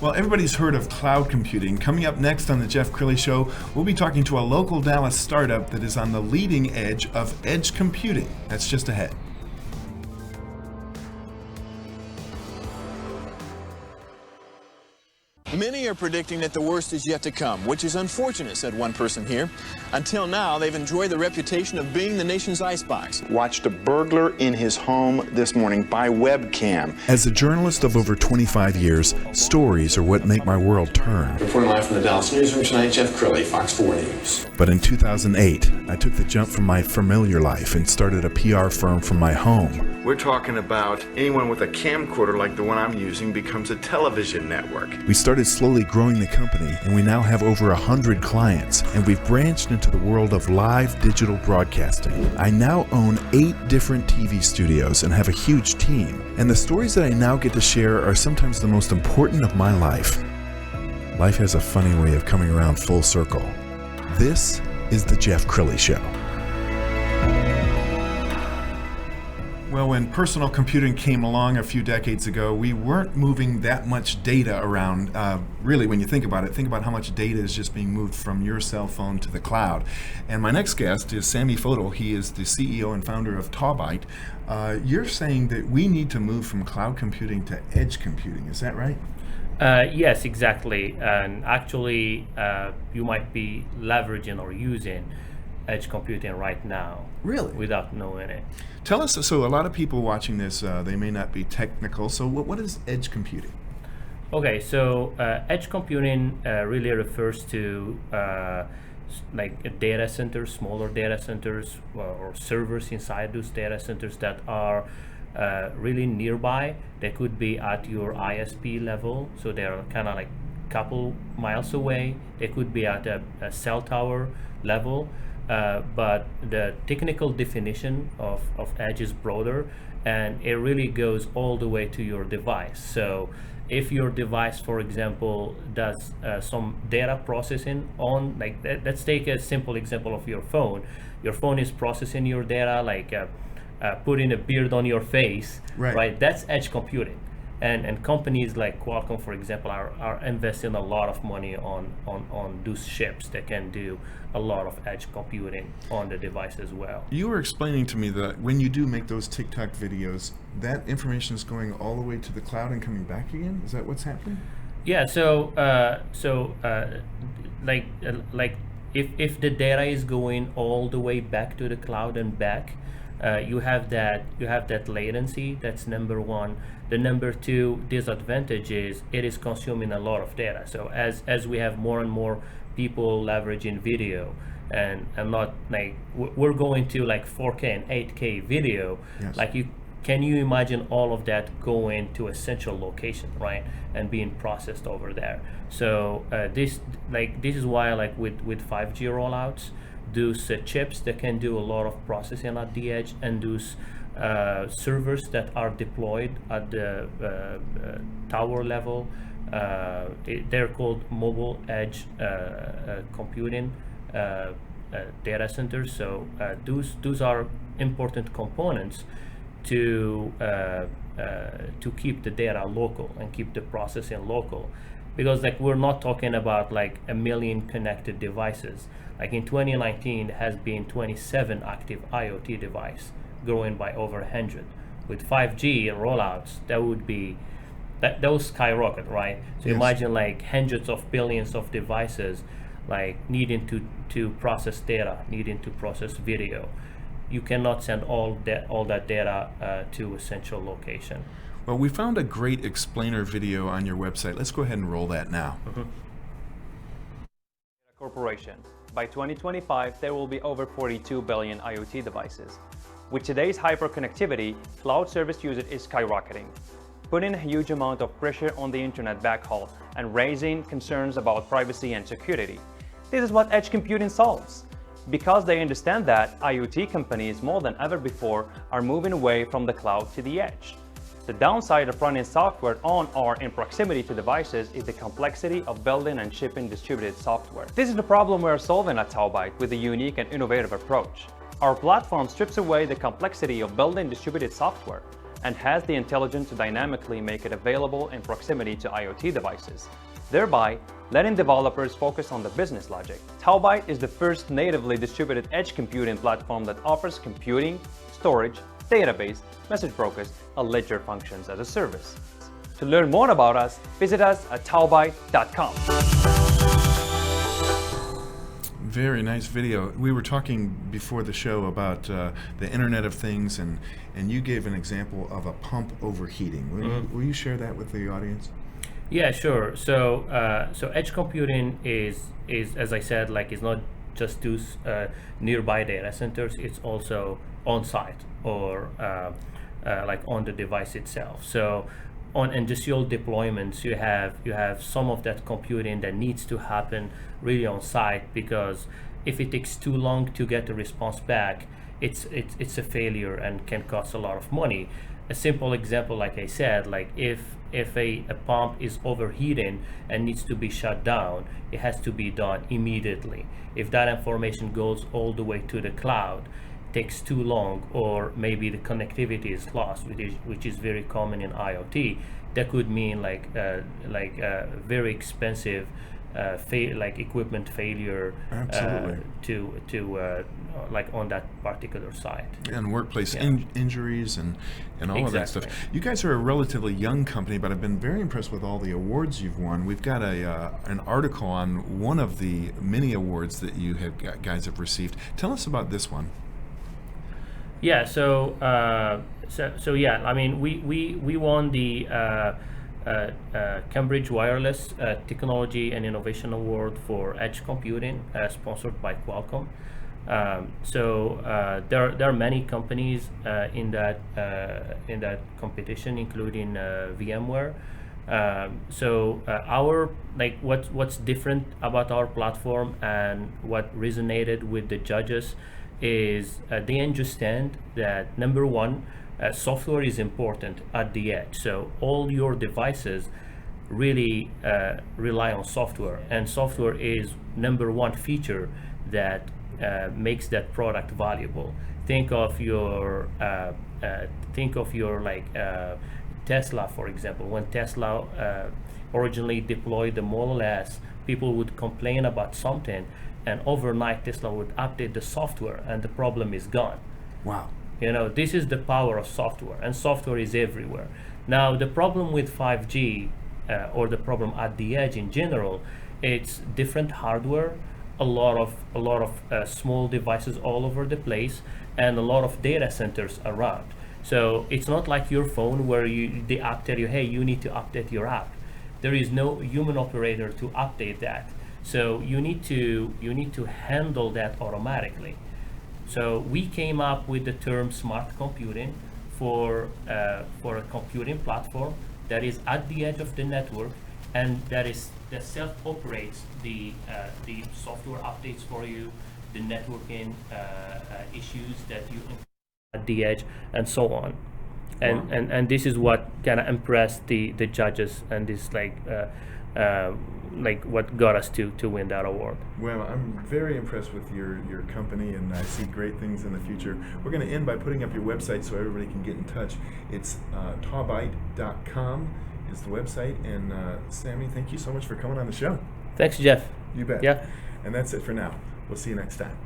Well, everybody's heard of cloud computing. Coming up next on the Jeff Crilley Show, we'll be talking to a local Dallas startup that is on the leading edge of edge computing. That's just ahead. Many are predicting that the worst is yet to come, which is unfortunate, said one person here. Until now, they've enjoyed the reputation of being the nation's icebox. Watched a burglar in his home this morning by webcam. As a journalist of over 25 years, stories are what make my world turn. Reporting live from the Dallas newsroom tonight, Jeff Crilley, Fox 4 News. But in 2008, I took the jump from my familiar life and started a PR firm from my home. We're talking about anyone with a camcorder like the one I'm using becomes a television network. We started slowly growing the company, and we now have over 100 clients, and we've branched into the world of live digital broadcasting. I now own 8 different TV studios and have a huge team, and the stories that I now get to share are sometimes the most important of my life. Life has a funny way of coming around full circle. This is the Jeff Crilley Show. Well, when personal computing came along a few decades ago, we weren't moving that much data around. Really, when you think about how much data is just being moved from your cell phone to the cloud. And my next guest is Samy Fodil. He is the CEO and founder of Tawbyte. You're saying that we need to move from cloud computing to edge computing. Is that right? Yes, exactly. And actually, you might be leveraging or using edge computing right now. Really? Without knowing it. Tell us, so a lot of people watching this, they may not be technical, so what is edge computing? Okay, so edge computing really refers to like data centers, smaller data centers, or servers inside those data centers that are really nearby. They could be at your ISP level, so they're kind of like a couple miles away. They could be at a cell tower level. But the technical definition of edge is broader, and it really goes all the way to your device. So if your device, for example, does some data processing on, like, let's take a simple example of your phone. Your phone is processing your data, like putting a beard on your face, right? That's edge computing. And companies like Qualcomm, for example, are investing a lot of money on those chips that can do a lot of edge computing on the device as well. You were explaining to me that when you do make those TikTok videos, that information is going all the way to the cloud and coming back again? Is that what's happening? Yeah. Like if the data is going all the way back to the cloud and back, you have that latency. That's number one. The number two disadvantage is it is consuming a lot of data. So as we have more and more people leveraging video, and not like we're going to like 4K and 8K video, yes. Like can you imagine all of that going to a central location, right, and being processed over there? So this is why, like with 5G rollouts, those chips that can do a lot of processing at the edge, and those servers that are deployed at the tower level, they're called mobile edge computing data centers. So those are important components to keep the data local and keep the processing local, because like we're not talking about like a million connected devices. Like in 2019 has been 27 active IoT device, growing by over 100. With 5G rollouts, that will skyrocket, right? So yes. Imagine like hundreds of billions of devices, like needing to process data, needing to process video. You cannot send all that data to a central location. Well, we found a great explainer video on your website. Let's go ahead and roll that now. Mm-hmm. Corporation. By 2025, there will be over 42 billion IoT devices. With today's hyperconnectivity, cloud service usage is skyrocketing, putting a huge amount of pressure on the internet backhaul and raising concerns about privacy and security. This is what edge computing solves. Because they understand that IoT companies more than ever before are moving away from the cloud to the edge. The downside of running software on or in proximity to devices is the complexity of building and shipping distributed software. This is the problem we are solving at Tawbyte with a unique and innovative approach. Our platform strips away the complexity of building distributed software and has the intelligence to dynamically make it available in proximity to IoT devices, thereby letting developers focus on the business logic. Taubyte is the first natively distributed edge computing platform that offers computing, storage, database, message brokers, and ledger functions as a service. To learn more about us, visit us at taubyte.com. Very nice video. We were talking before the show about the Internet of Things, and you gave an example of a pump overheating. Will you share that with the audience? Yeah, sure. So edge computing is as I said, like, it's not just to nearby data centers. It's also on site or like on the device itself. So on industrial deployments, you have some of that computing that needs to happen really on site, because if it takes too long to get the response back, it's a failure and can cost a lot of money. A simple example, like I said, like if a pump is overheating and needs to be shut down, it has to be done immediately. If that information goes all the way to the cloud, takes too long, or maybe the connectivity is lost, which is very common in IoT, that could mean like very expensive like equipment failure to like on that particular site. And workplace injuries and all of that stuff. You guys are a relatively young company, but I've been very impressed with all the awards you've won. We've got an article on one of the many awards that you guys have received. Tell us about this one. Yeah, so yeah, I mean, we won the Cambridge Wireless Technology and Innovation Award for Edge Computing, sponsored by Qualcomm. There are many companies in that competition, including VMware. Our what's different about our platform and what resonated with the judges is they understand that, number one, software is important at the edge. So all your devices really rely on software, and software is number one feature that makes that product valuable. Think of your Tesla, for example. When Tesla originally deployed the Model S, people would complain about something, and overnight Tesla would update the software and the problem is gone. Wow. You know, this is the power of software, and software is everywhere. Now, the problem with 5G, or the problem at the edge in general, it's different hardware, a lot of small devices all over the place, and a lot of data centers around. So it's not like your phone where the app tell you, hey, you need to update your app. There is no human operator to update that. So you need to handle that automatically. So we came up with the term smart computing for a computing platform that is at the edge of the network, and that self-operates the software updates for you, the networking issues that you at the edge, and so on. And this is what kind of impressed the judges, and this like what got us to win that award. Well, I'm very impressed with your company, and I see great things in the future. We're going to end by putting up your website so everybody can get in touch. It's taubyte.com is the website. And Samy, thank you so much for coming on the show. Thanks, Jeff. You bet. Yeah. And that's it for now. We'll see you next time.